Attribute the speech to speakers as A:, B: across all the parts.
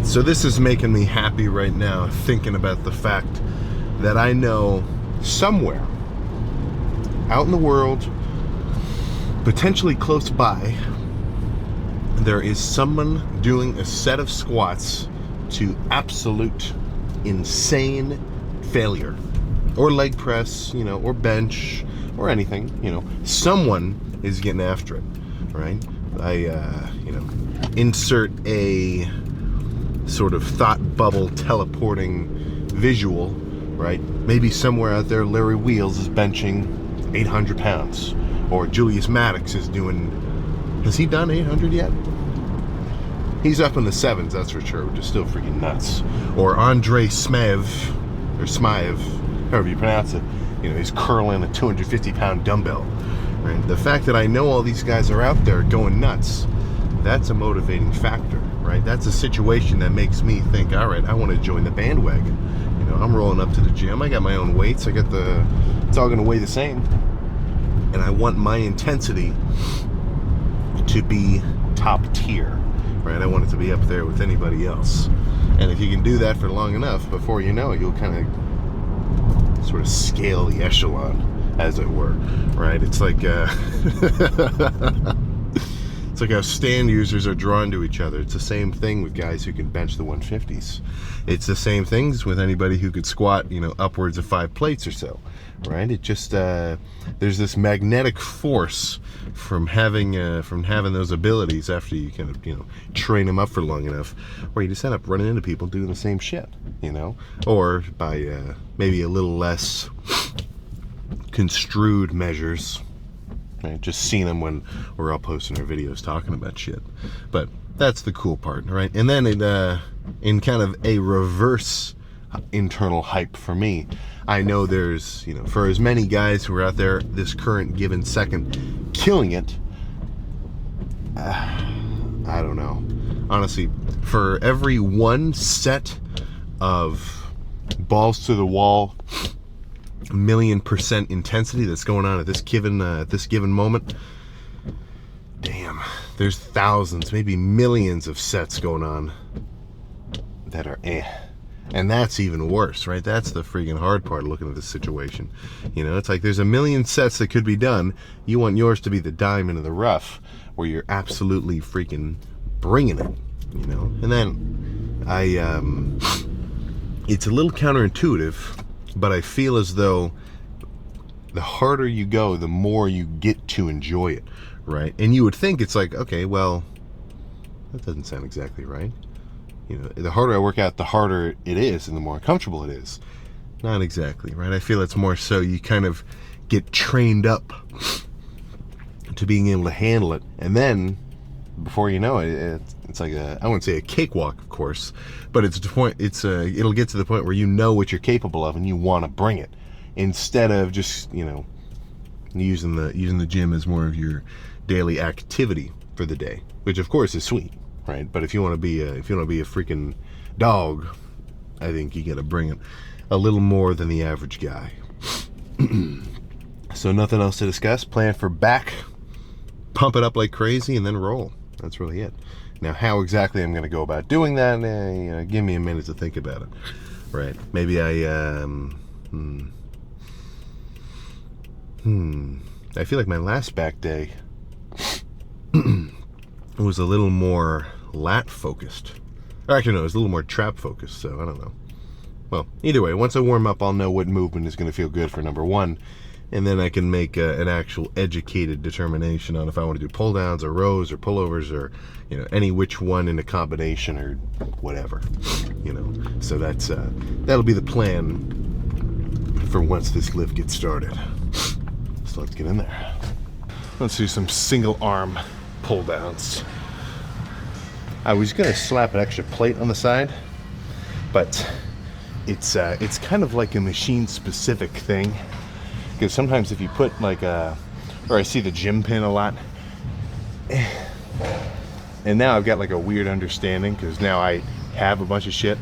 A: So this is making me happy right now, thinking about the fact that I know somewhere out in the world, potentially close by, there is someone doing a set of squats to absolute insane failure, or leg press, or bench, or anything. Someone is getting after it, right? Insert a sort of thought bubble teleporting visual, right? Maybe somewhere out there Larry Wheels is benching 800 pounds, or Julius Maddox is doing, has he done 800 yet? He's up in the 7s, that's for sure, which is still freaking nuts. Or Andre Smev, or Smaev, however you pronounce it, he's curling a 250-pound dumbbell. Right? The fact that I know all these guys are out there going nuts, that's a motivating factor, right? That's a situation that makes me think, all right, I want to join the bandwagon. I'm rolling up to the gym, I got my own weights, it's all going to weigh the same. And I want my intensity to be top tier, right? I want it to be up there with anybody else. And if you can do that for long enough, before you know it, you'll kind of sort of scale the echelon, as it were, right? It's like it's like how stand users are drawn to each other. It's the same thing with guys who can bench the 150s. It's the same things with anybody who could squat, upwards of 5 plates or so, right? It just there's this magnetic force from having those abilities after you kind of train them up for long enough, where you just end up running into people doing the same shit, or by maybe a little less construed measures. Right? Just seeing them when we're all posting our videos talking about shit. But that's the cool part, right? And then in kind of a reverse internal hype for me, I know there's, for as many guys who are out there this current given second killing it, I don't know. Honestly, for every one set of balls to the wall, 1,000,000% intensity that's going on at this given moment, damn, there's thousands, maybe millions of sets going on that are and that's even worse, right? That's the freaking hard part of looking at this situation. It's like there's 1,000,000 sets that could be done. You want yours to be the diamond in the rough, where you're absolutely freaking bringing it, and then it's a little counterintuitive, but I feel as though the harder you go, the more you get to enjoy it, right? And you would think it's like, okay, well, that doesn't sound exactly right. The harder I work out, the harder it is, and the more uncomfortable it is. Not exactly, right? I feel it's more so you kind of get trained up to being able to handle it, and before you know it, it's like I wouldn't say a cakewalk, of course, but it's the point. It'll get to the point where you know what you're capable of and you want to bring it, instead of just using the gym as more of your daily activity for the day, which of course is sweet, right? But if you want to be a freaking dog, I think you got to bring it a little more than the average guy. So nothing else to discuss. Plan for back, pump it up like crazy, and then roll. That's really it. Now, how exactly I'm going to go about doing that, give me a minute to think about it. Right? Maybe I feel like my last back day was a little more lat focused. Or actually, no, it was a little more trap focused, so I don't know. Well, either way, once I warm up, I'll know what movement is going to feel good for number one, and then I can make an actual educated determination on if I want to do pull downs or rows or pullovers or any which one in a combination or whatever. So that'll be the plan for once this lift gets started. So let's get in there. Let's do some single arm pull downs. I was gonna slap an extra plate on the side, but it's kind of like a machine specific thing. Because sometimes if you put or I see the gym pin a lot, and now I've got like a weird understanding, because now I have a bunch of shit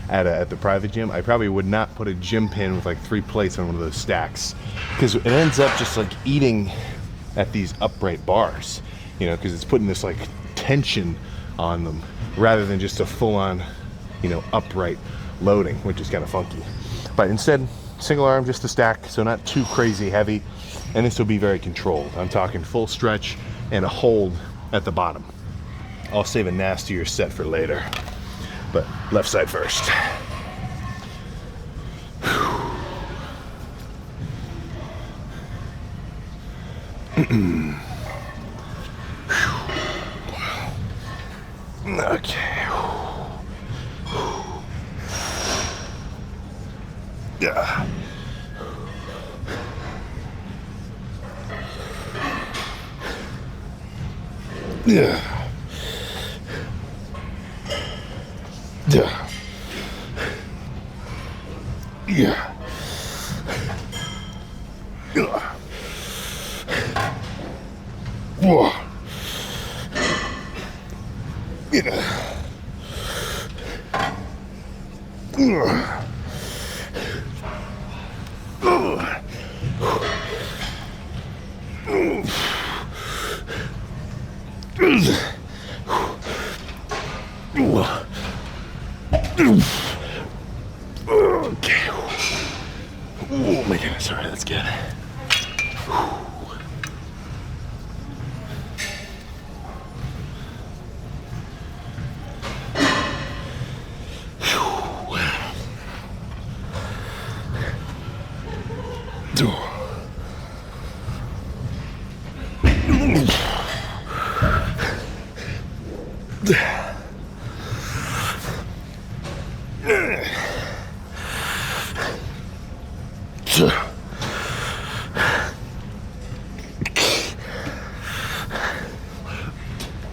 A: at the private gym. I probably would not put a gym pin with like 3 plates on one of those stacks, because it ends up just like eating at these upright bars, because it's putting this like tension on them rather than just a full-on upright loading, which is kind of funky. But instead, single arm just to stack, so not too crazy heavy, and this will be very controlled. I'm talking full stretch and a hold at the bottom. I'll save a nastier set for later, but left side first. Okay. Yeah. Yeah. Yeah. Yeah. Yeah. Whoa. Yeah. Okay. Oh my goodness, all right, that's good.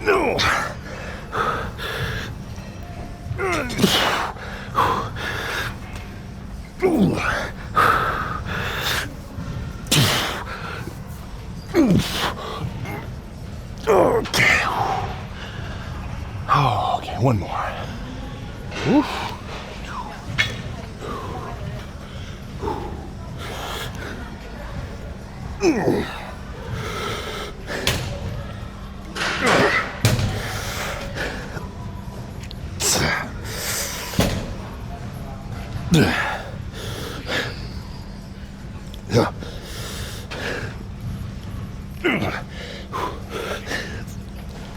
A: No. Okay. Oh, okay, one more. Oof. Yeah.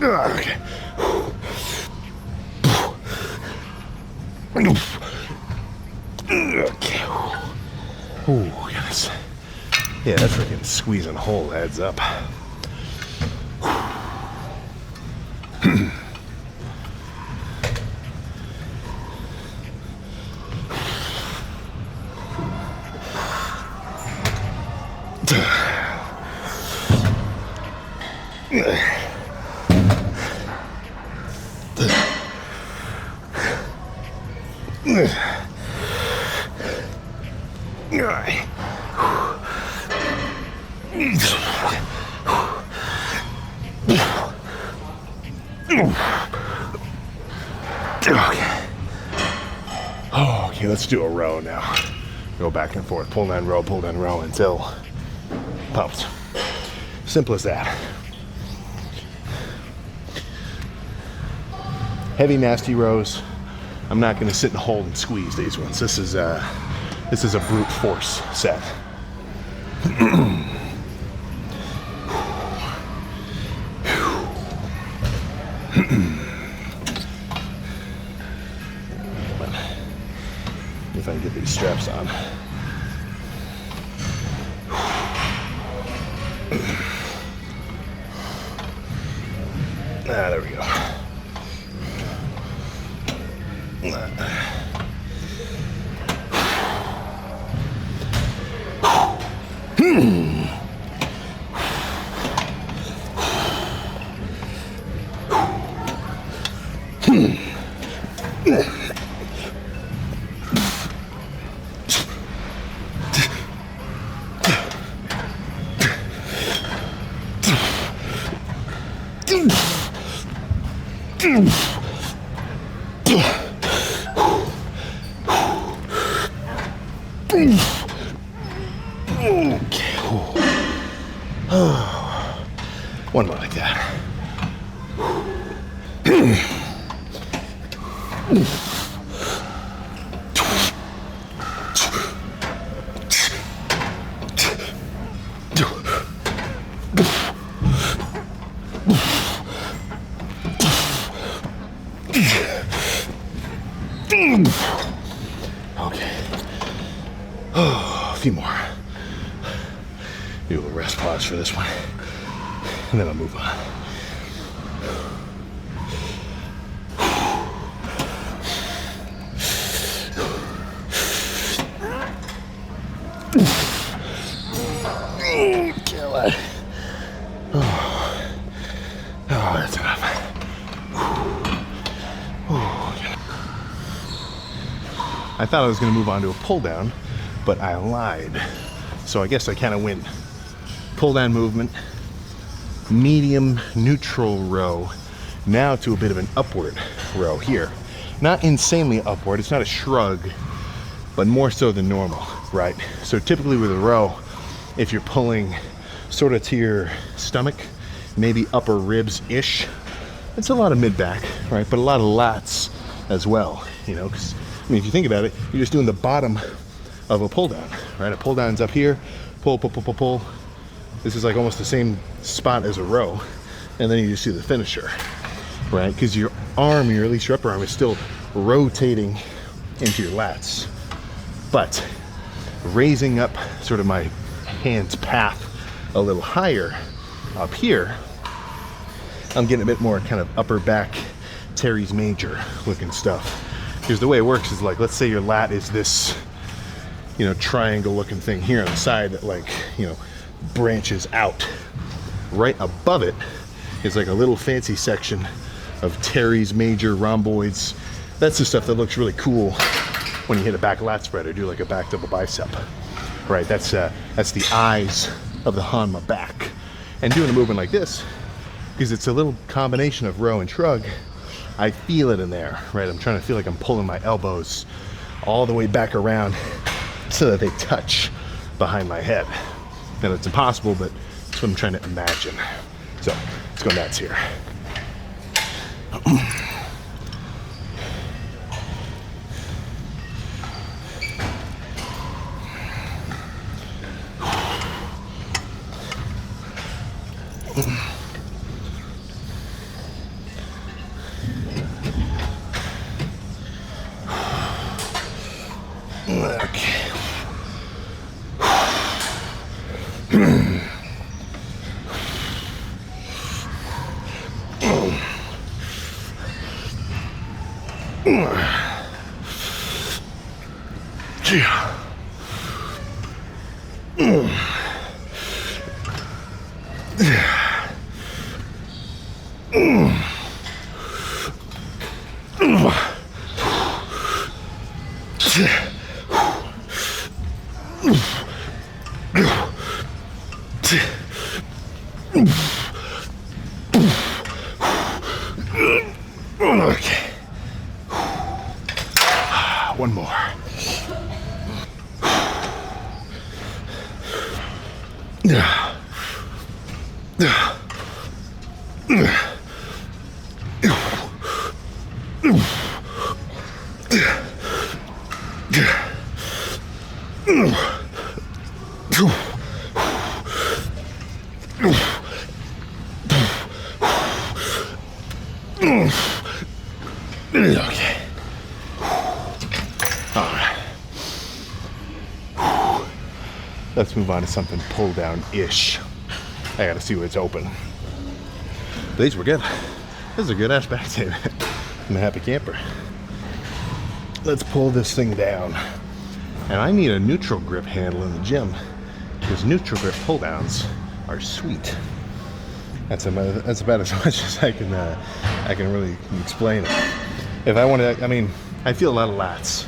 A: Okay. Okay. Oh, goodness. Yeah, that's freaking squeezing whole heads up. Okay, let's do a row now. Go back and forth, pull down row until pumped. Simple as that. Heavy, nasty rows. I'm not going to sit and hold and squeeze these ones. This is a brute force set. If I can get these straps on. There we go. One more like that. Okay. Oh, a few more. Do a little rest pause for this one, and then I'll move on. Kill it. Oh, that's enough. I thought I was going to move on to a pull down, but I lied. So I guess I kind of went pull down movement, medium neutral row, now to a bit of an upward row here. Not insanely upward, it's not a shrug, but more so than normal, right? So typically with a row, if you're pulling sort of to your stomach, maybe upper ribs-ish, it's a lot of mid-back, right? But a lot of lats as well, you know, because I mean, if you think about it, you're just doing the bottom of a pull down, right? A pull down's up here, pull, pull, pull, pull, pull. This is like almost the same spot as a row, and then you just do the finisher, right? Because your arm, or at least your upper arm, is still rotating into your lats. But raising up sort of my hand's path a little higher up here, I'm getting a bit more kind of upper back teres major looking stuff. Because the way it works is like, let's say your lat is this, you know, triangle looking thing here on the side that, like, you know, branches out. Right above it is like a little fancy section of teres major rhomboids. That's the stuff that looks really cool when you hit a back lat spread or do like a back double bicep, right? That's the eyes of the Hanma back. And doing a movement like this, because it's a little combination of row and shrug, I feel it in there, right? I'm trying to feel like I'm pulling my elbows all the way back around so that they touch behind my head. And it's impossible, but that's what I'm trying to imagine. So let's go nuts here. Okay. One more. Okay. All right. Let's move on to something pull down-ish. I gotta see what's open. These were good. This is a good ass back tape. I'm a happy camper. Let's pull this thing down. And I need a neutral grip handle in the gym because neutral grip pull downs are sweet. That's about as much as I can really explain it. If I want to, I mean, I feel a lot of lats.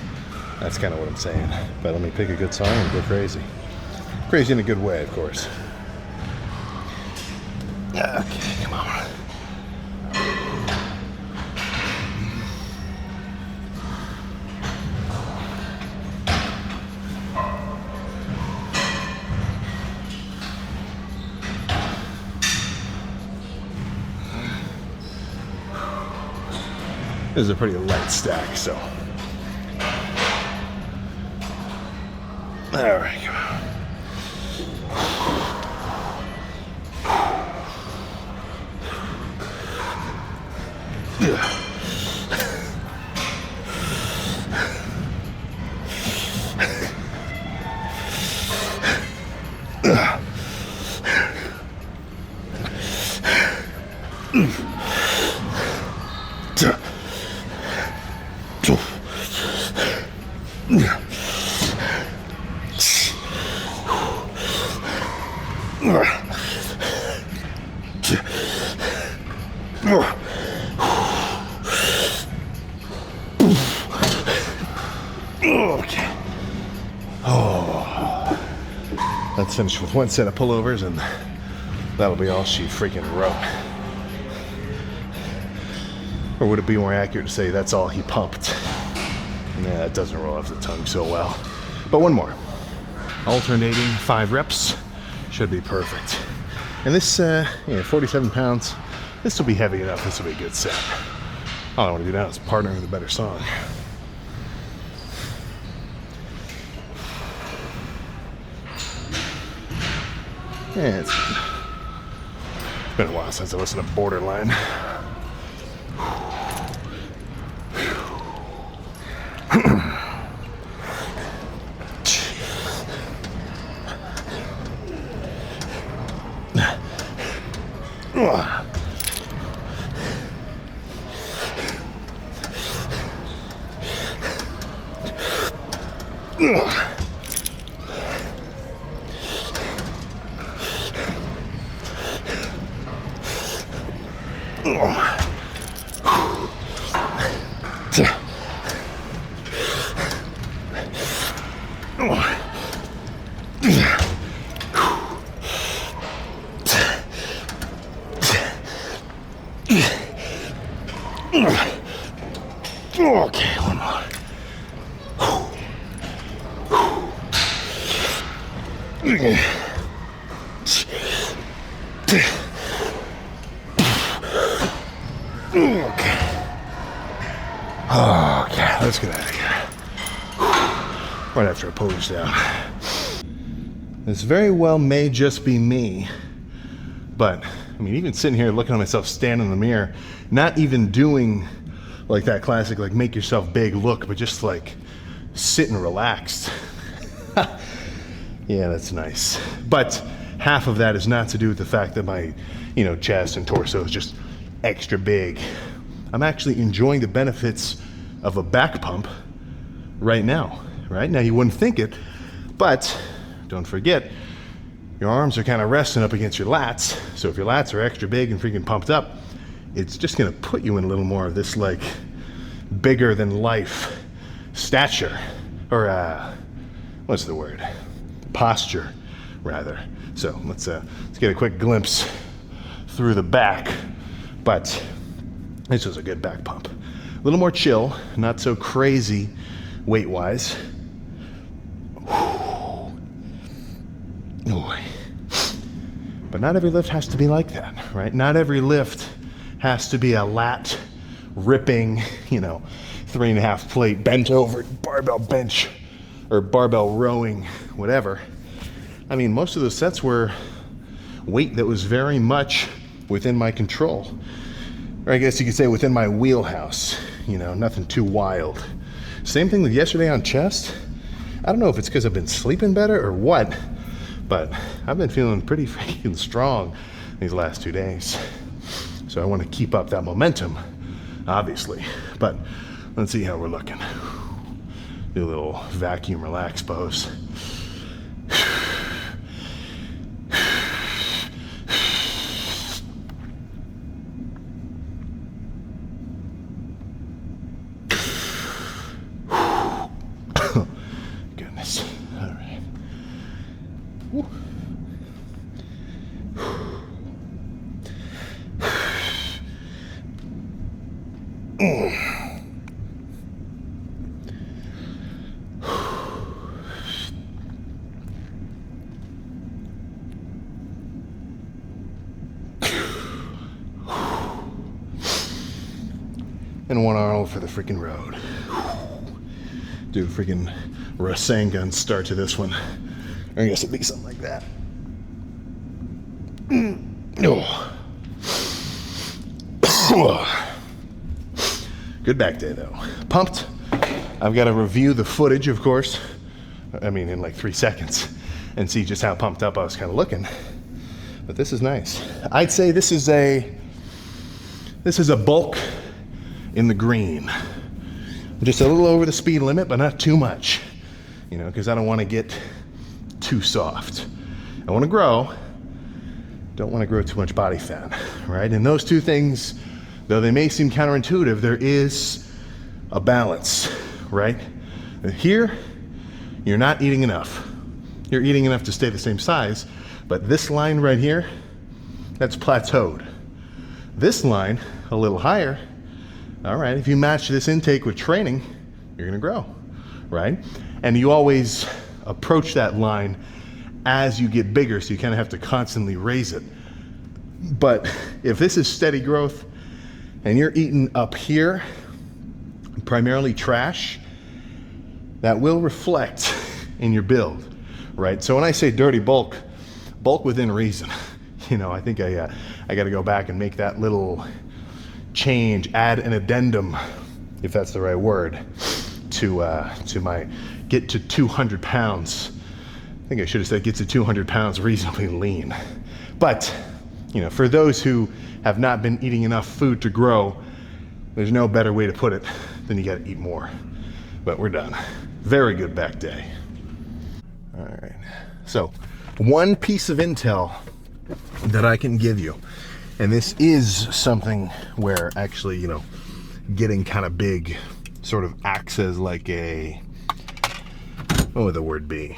A: That's kind of what I'm saying. But let me pick a good song and go crazy. Crazy in a good way, of course. Okay, come on. This is a pretty light stack, so. All right, come on. Okay. Oh. Let's finish with one set of pullovers and that'll be all she freaking wrote. Or would it be more accurate to say that's all he pumped? Yeah, that doesn't roll off the tongue so well. But one more. Alternating 5 reps should be perfect. And this, 47 pounds, this will be heavy enough. This will be a good set. All I want to do now is partner with a better song. Yeah, it's been a while since I listened to Borderline. Okay, one more. Okay, let's get out of here. Right after I polish down. This very well may just be me, but I mean, even sitting here looking at myself standing in the mirror, not even doing like that classic, like make yourself big look, but just like sitting relaxed. Yeah, that's nice. But half of that is not to do with the fact that my, chest and torso is just extra big. I'm actually enjoying the benefits of a back pump right now, right? Now you wouldn't think it, but don't forget, your arms are kind of resting up against your lats. So if your lats are extra big and freaking pumped up, it's just gonna put you in a little more of this like bigger than life stature, or what's the word? Posture, rather. So let's get a quick glimpse through the back. But this was a good back pump. A little more chill, not so crazy weight-wise. But not every lift has to be like that, right? Not every lift has to be a lat ripping, 3.5 plate bent over barbell bench or barbell rowing, whatever. I mean, most of those sets were weight that was very much within my control. Or I guess you could say within my wheelhouse, nothing too wild. Same thing with yesterday on chest. I don't know if it's because I've been sleeping better or what, but I've been feeling pretty freaking strong these last 2 days. So I want to keep up that momentum, obviously. But let's see how we're looking. Do a little vacuum relax pose. Goodness. All right. Woo. And one arm for the freaking road. Do a freaking Rasengan start to this one. I guess it'd be something like that. Good back day though. Pumped. I've got to review the footage, of course. I mean, in like 3 seconds, and see just how pumped up I was kind of looking. But this is nice. I'd say this is a bulk in the green. Just a little over the speed limit, but not too much. you know, because I don't want to get too soft. I want to grow, don't want to grow too much body fat, right? And those two things, though they may seem counterintuitive, there is a balance, right? Here, you're not eating enough. You're eating enough to stay the same size, but this line right here, that's plateaued. This line, a little higher, all right, if you match this intake with training, you're gonna grow, right? And you always approach that line as you get bigger, so you kind of have to constantly raise it. But if this is steady growth and you're eating up here, primarily trash, that will reflect in your build, right? So when I say dirty bulk, bulk within reason. You know, I think I got to go back and make that little change, add an addendum, if that's the right word, to my get to 200 pounds. I think I should have said get to 200 pounds reasonably lean. But, you know, for those who have not been eating enough food to grow, there's no better way to put it than you got to eat more. But we're done. Very good back day. All right. So, one piece of intel that I can give you, and this is something where actually, you know, getting kind of big sort of acts as like a, what would the word be?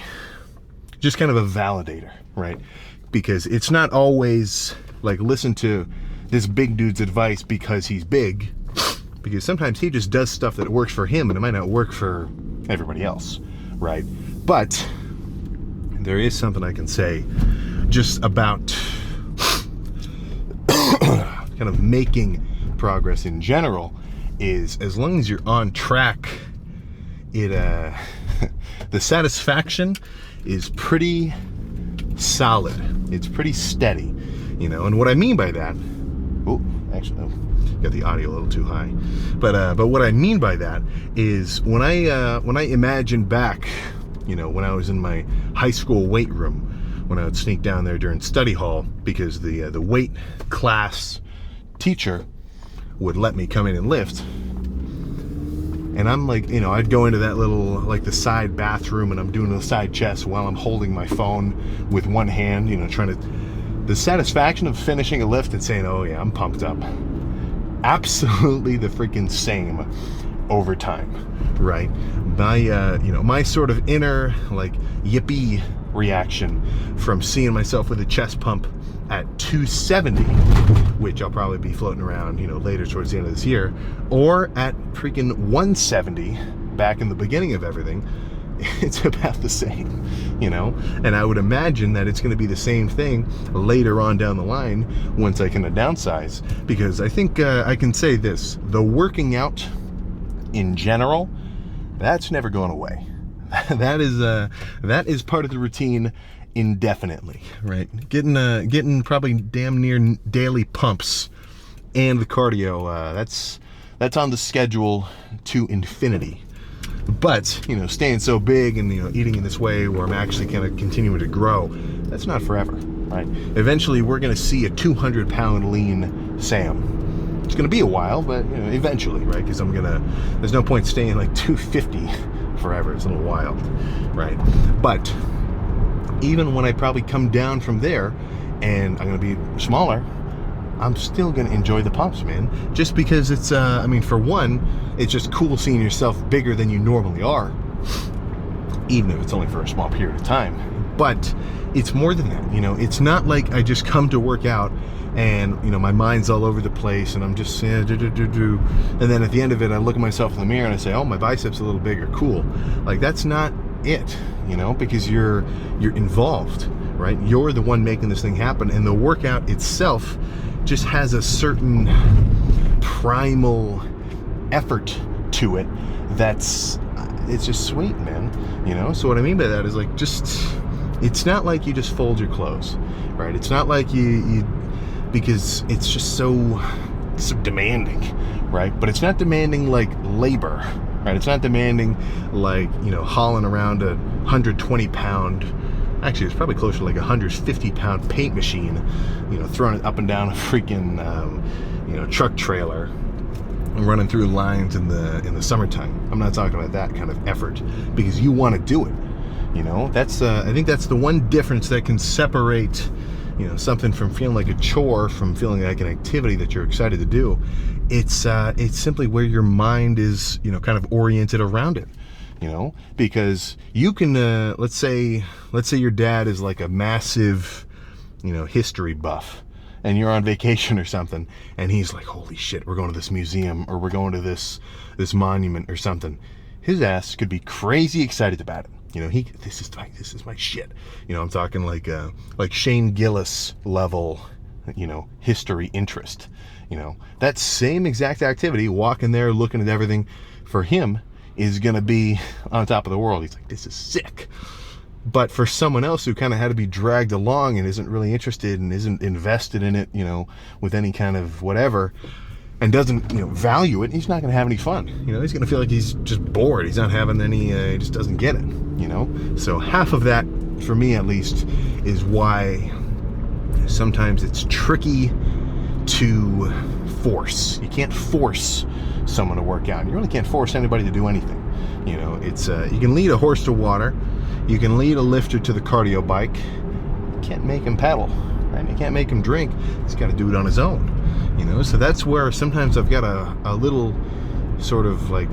A: Just kind of a validator, right? Because it's not always like listen to this big dude's advice because he's big, because sometimes he just does stuff that works for him and it might not work for everybody else, right? But there is something I can say just about kind of making progress in general is as long as you're on track, it the satisfaction is pretty solid. It's pretty steady, you know. And what I mean by that, oh, actually, got the audio a little too high. But what I mean by that is when I imagine back, you know, when I was in my high school weight room, when I would sneak down there during study hall because the weight class teacher would let me come in and lift. And I'm like, you know, I'd go into that little, like the side bathroom and I'm doing the side chest while I'm holding my phone with one hand, you know, trying to, the satisfaction of finishing a lift and saying, oh yeah, I'm pumped up. Absolutely the freaking same over time, right? My, you know, my sort of inner like yippee reaction from seeing myself with a chest pump at 270, which I'll probably be floating around, you know, later towards the end of this year, or at freaking 170 back in the beginning of everything, it's about the same, you know? And I would imagine that it's going to be the same thing later on down the line once I can downsize, because I think I can say this, the working out in general, that's never going away. That is part of the routine indefinitely, right? Getting probably damn near daily pumps and the cardio, that's on the schedule to infinity. But, you know, staying so big and, you know, eating in this way where I'm actually kind of continuing to grow, that's not forever, right? Eventually we're going to see a 200-pound lean Sam. It's going to be a while, but, you know, eventually, right? Because there's no point staying like 250 forever. It's a little wild, right? But even when I probably come down from there and I'm going to be smaller, I'm still going to enjoy the pumps, man. Just because it's, I mean, for one, it's just cool seeing yourself bigger than you normally are, even if it's only for a small period of time. But it's more than that, you know. It's not like I just come to work out and, you know, my mind's all over the place and I'm just, and then at the end of it, I look at myself in the mirror and I say, oh, my biceps a little bigger, cool. Like, that's not it, you know, because you're involved, right? You're the one making this thing happen, and the workout itself just has a certain primal effort to it that's, it's just sweet, man, you know? So what I mean by that is, like, just, it's not like you just fold your clothes, right? It's not like you because it's just so demanding, right? But it's not demanding like labor, right? It's not demanding like, you know, hauling around a 120-pound, actually it's probably closer to like a 150-pound paint machine, you know, throwing it up and down a freaking, you know, truck trailer. running through lines in the summertime. I'm not talking about that kind of effort, because you want to do it. You know, that's I think that's the one difference that can separate, you know, something from feeling like a chore from feeling like an activity that you're excited to do. It's simply where your mind is, you know, kind of oriented around it. You know, because you can let's say your dad is like a massive, you know, history buff, and you're on vacation or something, and he's like, holy shit, we're going to this museum, or we're going to this monument or something. His ass could be crazy excited about it. You know, this is my shit. You know, I'm talking like Shane Gillis level, you know, history interest. You know, that same exact activity, walking there, looking at everything, for him is gonna be on top of the world. He's like, this is sick. But for someone else who kind of had to be dragged along and isn't really interested and isn't invested in it, you know, with any kind of whatever, and doesn't, you know, value it, he's not going to have any fun. You know, he's going to feel like he's just bored. He's not having any, he just doesn't get it, you know? So half of that, for me at least, is why sometimes it's tricky to force. You can't force someone to work out. You really can't force anybody to do anything. You know, it's, you can lead a horse to water. You can lead a lifter to the cardio bike. You can't make him pedal, right? You can't make him drink. He's got to do it on his own. You know, so that's where sometimes I've got a little sort of like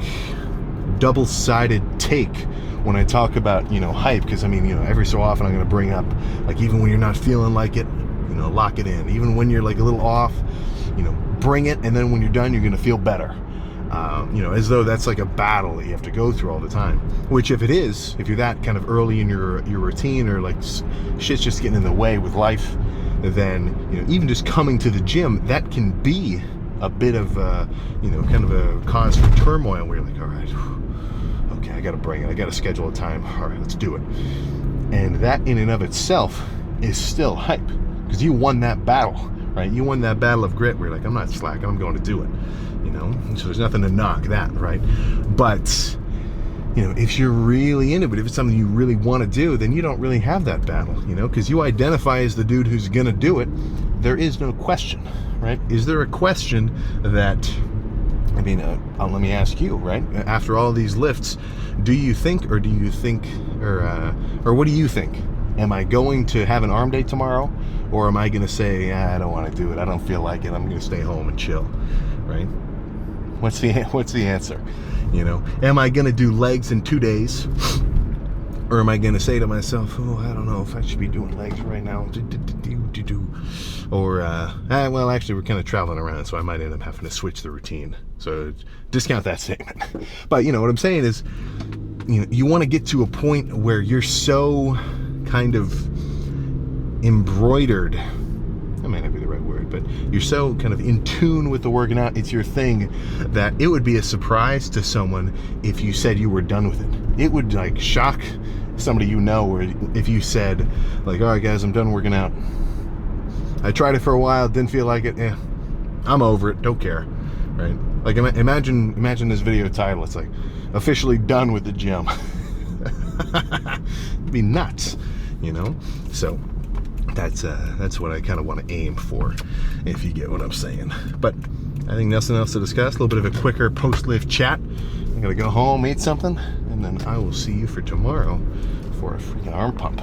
A: double-sided take when I talk about, you know, hype, because I mean, you know, every so often I'm going to bring up, like, even when you're not feeling like it, you know, lock it in. Even when you're like a little off, you know, bring it, and then when you're done, you're going to feel better. You know, as though that's like a battle that you have to go through all the time. Which, if it is, if you're that kind of early in your routine, or like shit's just getting in the way with life, then, you know, even just coming to the gym, that can be a bit of, you know, kind of a cause for turmoil, where you're like, all right, okay, I got to bring it. I got to schedule a time. All right, let's do it. And that in and of itself is still hype, because you won that battle, right? You won that battle of grit where you're like, I'm not slacking, I'm going to do it, you know? So there's nothing to knock that, right? But, you know, if you're really into it, if it's something you really want to do, then you don't really have that battle, you know, because you identify as the dude who's going to do it. There is no question, right? Is there a question that, I mean, let me ask you, right? After all these lifts, do you think, or what do you think? Am I going to have an arm day tomorrow? Or am I going to say, I don't want to do it, I don't feel like it, I'm going to stay home and chill, right? What's the answer? You know, am I going to do legs in 2 days? Or am I going to say to myself, oh, I don't know if I should be doing legs right now. Or, well, actually, we're kind of traveling around, so I might end up having to switch the routine. So discount that statement. But, you know, what I'm saying is, you know, you want to get to a point where you're so kind of embroidered, that might not be the right word, but you're so kind of in tune with the working out, it's your thing, that it would be a surprise to someone if you said you were done with it. It would like shock somebody, you know, where if you said like, all right guys, I'm done working out, I tried it for a while, didn't feel like it, I'm over it, don't care, right? Like, imagine this video title, it's like, officially done with the gym. It'd be nuts, you know? So that's what I kind of want to aim for, if you get what I'm saying. But I think nothing else to discuss. A little bit of a quicker post-lift chat. I'm gonna go home, eat something, and then I will see you for tomorrow for a freaking arm pump.